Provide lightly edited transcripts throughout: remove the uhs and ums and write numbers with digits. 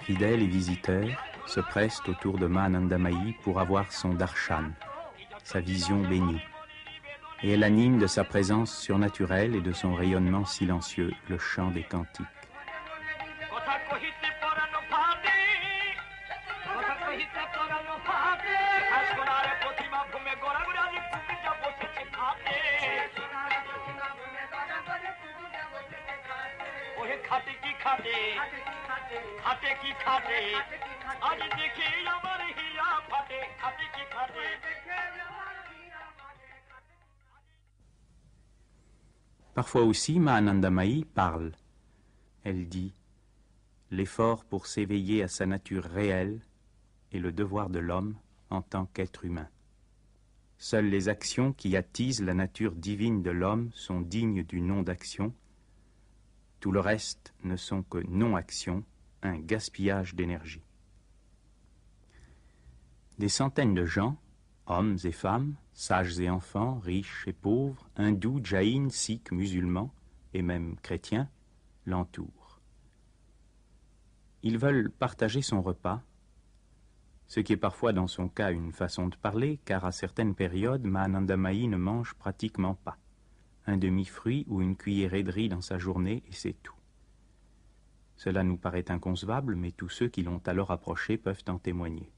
Fidèles et visiteurs se pressent autour de Ma Anandamayi pour avoir son darshan, sa vision bénie. Et elle anime de sa présence surnaturelle et de son rayonnement silencieux le chant des cantiques. Parfois aussi, Ma Anandamayi parle. Elle dit « L'effort pour s'éveiller à sa nature réelle est le devoir de l'homme en tant qu'être humain. Seules les actions qui attisent la nature divine de l'homme sont dignes du nom d'action. Tout le reste ne sont que non-actions, un gaspillage d'énergie. » Des centaines de gens, hommes et femmes, sages et enfants, riches et pauvres, hindous, jaïns, sikhs, musulmans et même chrétiens, l'entourent. Ils veulent partager son repas, ce qui est parfois dans son cas une façon de parler, car à certaines périodes, Ma Anandamayi ne mange pratiquement pas. Un demi-fruit ou une cuillerée de riz dans sa journée et c'est tout. Cela nous paraît inconcevable, mais tous ceux qui l'ont alors approchée peuvent en témoigner.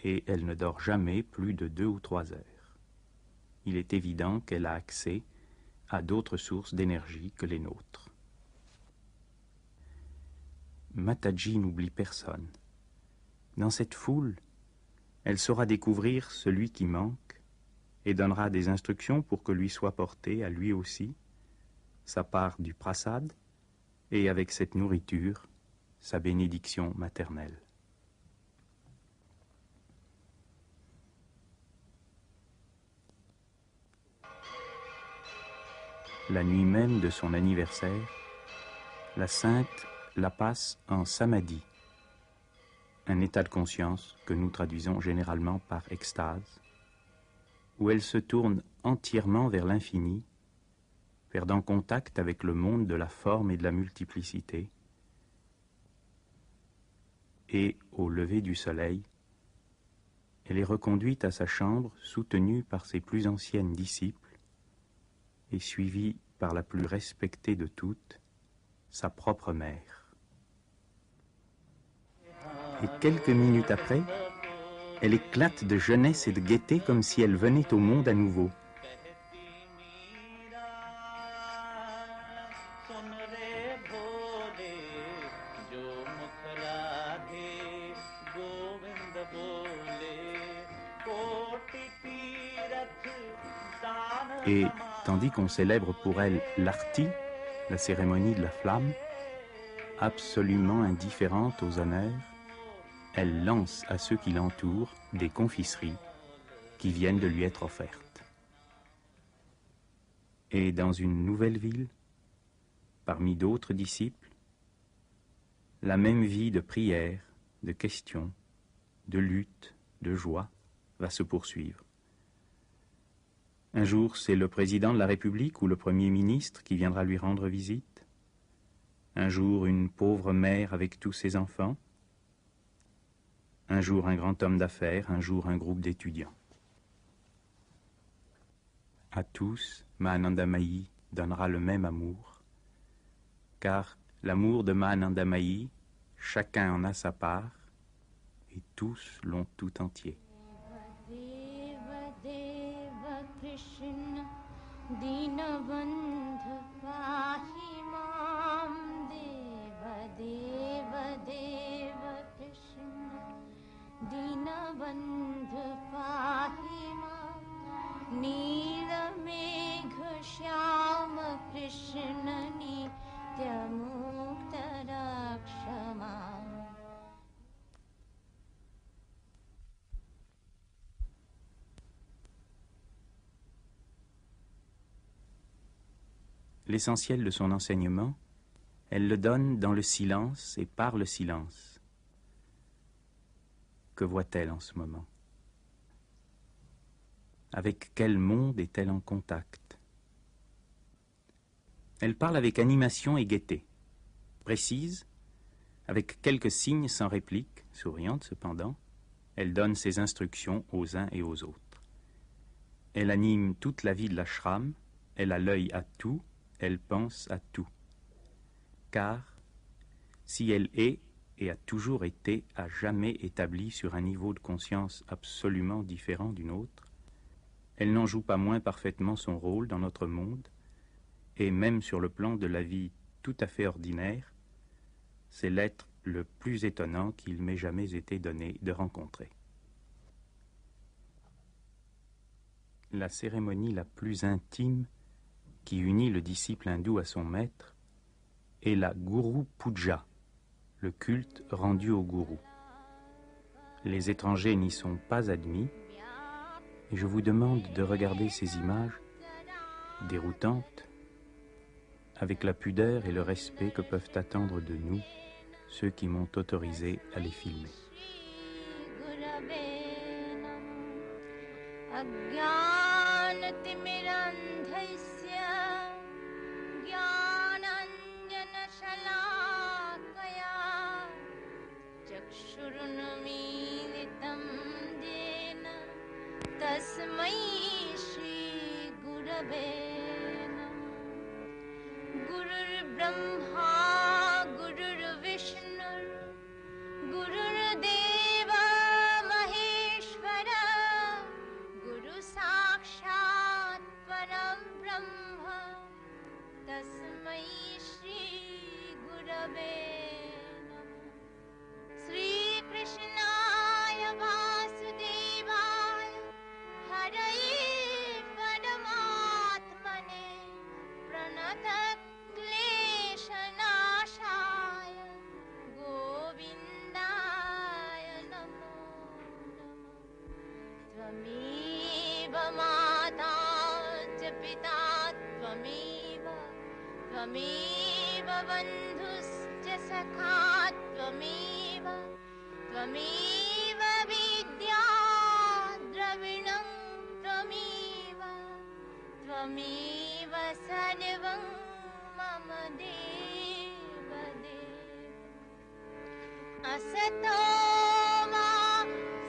Et elle ne dort jamais plus de 2 ou 3 heures. Il est évident qu'elle a accès à d'autres sources d'énergie que les nôtres. Mataji n'oublie personne. Dans cette foule, elle saura découvrir celui qui manque et donnera des instructions pour que lui soit porté à lui aussi sa part du prasad et avec cette nourriture, sa bénédiction maternelle. La nuit même de son anniversaire, la sainte la passe en samadhi, un état de conscience que nous traduisons généralement par extase, où elle se tourne entièrement vers l'infini, perdant contact avec le monde de la forme et de la multiplicité, et au lever du soleil, elle est reconduite à sa chambre soutenue par ses plus anciennes disciples et suivie par la plus respectée de toutes, sa propre mère. Et quelques minutes après, elle éclate de jeunesse et de gaieté comme si elle venait au monde à nouveau. Et tandis qu'on célèbre pour elle l'arti, la cérémonie de la flamme, absolument indifférente aux honneurs, elle lance à ceux qui l'entourent des confiseries qui viennent de lui être offertes. Et dans une nouvelle ville, parmi d'autres disciples, la même vie de prière, de questions, de lutte, de joie va se poursuivre. Un jour, c'est le président de la République ou le Premier ministre qui viendra lui rendre visite. Un jour, une pauvre mère avec tous ses enfants. Un jour, un grand homme d'affaires. Un jour, un groupe d'étudiants. À tous, Ma Anandamayi donnera le même amour, car l'amour de Ma Anandamayi, chacun en a sa part, et tous l'ont tout entier. Krishna Dinabandhu Pahi Mam Deva Deva Deva Krishna Dinabandhu Pahi Mam Nila Megha Shyama Krishna Nitya Mukta Rakshama. L'essentiel de son enseignement, elle le donne dans le silence et par le silence. Que voit-elle en ce moment? Avec quel monde est-elle en contact? Elle parle avec animation et gaieté, précise, avec quelques signes sans réplique, souriante cependant, elle donne ses instructions aux uns et aux autres. Elle anime toute la vie de l'ashram, elle a l'œil à tout, elle pense à tout. Car, si elle est et a toujours été, à jamais établie sur un niveau de conscience absolument différent d'une autre, elle n'en joue pas moins parfaitement son rôle dans notre monde, et même sur le plan de la vie tout à fait ordinaire, c'est l'être le plus étonnant qu'il m'ait jamais été donné de rencontrer. La cérémonie la plus intime qui unit le disciple hindou à son maître est la Guru Puja, le culte rendu au gourou. Les étrangers n'y sont pas admis, et je vous demande de regarder ces images déroutantes avec la pudeur et le respect que peuvent attendre de nous ceux qui m'ont autorisé à les filmer. Brahma Gurur Vishnu Gurur Deva Maheshwara Guru Sakshat Param Brahma Tasmai Shri Gurave Namah Sri Krishnaya Vasudevaya Haraye Paramatmane Pranata Tvameva bandhuscha sakha tvameva Tvameva vidya dravinam tvameva Tvameva sarvam mama deva deva Asato ma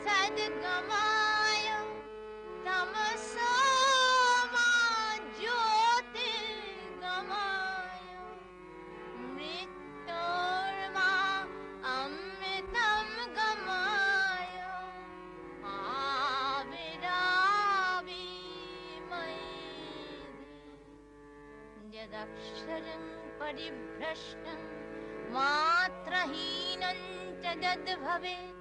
sadgamaya tamaso Yadaksharam paribhrashtam matrahinam jadad bhavet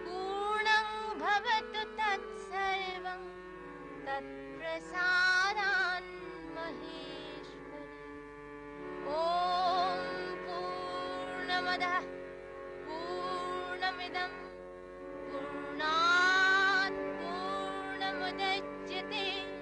purnam bhavatu tat sarvam tat prasadan maheshwari Om Purnamadah Purnamidam Purnat Purnamudachyate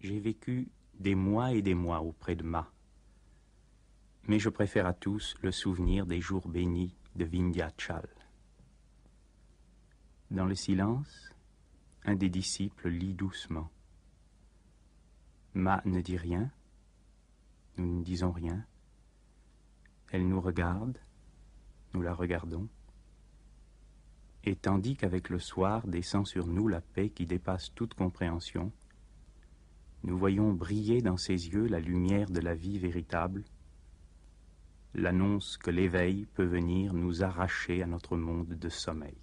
J'ai vécu des mois et des mois auprès de Ma, mais je préfère à tous le souvenir des jours bénis de Vindhyachal. Dans le silence, un des disciples lit doucement. Ma ne dit rien, nous ne disons rien. Elle nous regarde, nous la regardons, et tandis qu'avec le soir descend sur nous la paix qui dépasse toute compréhension, nous voyons briller dans ses yeux la lumière de la vie véritable, l'annonce que l'éveil peut venir nous arracher à notre monde de sommeil.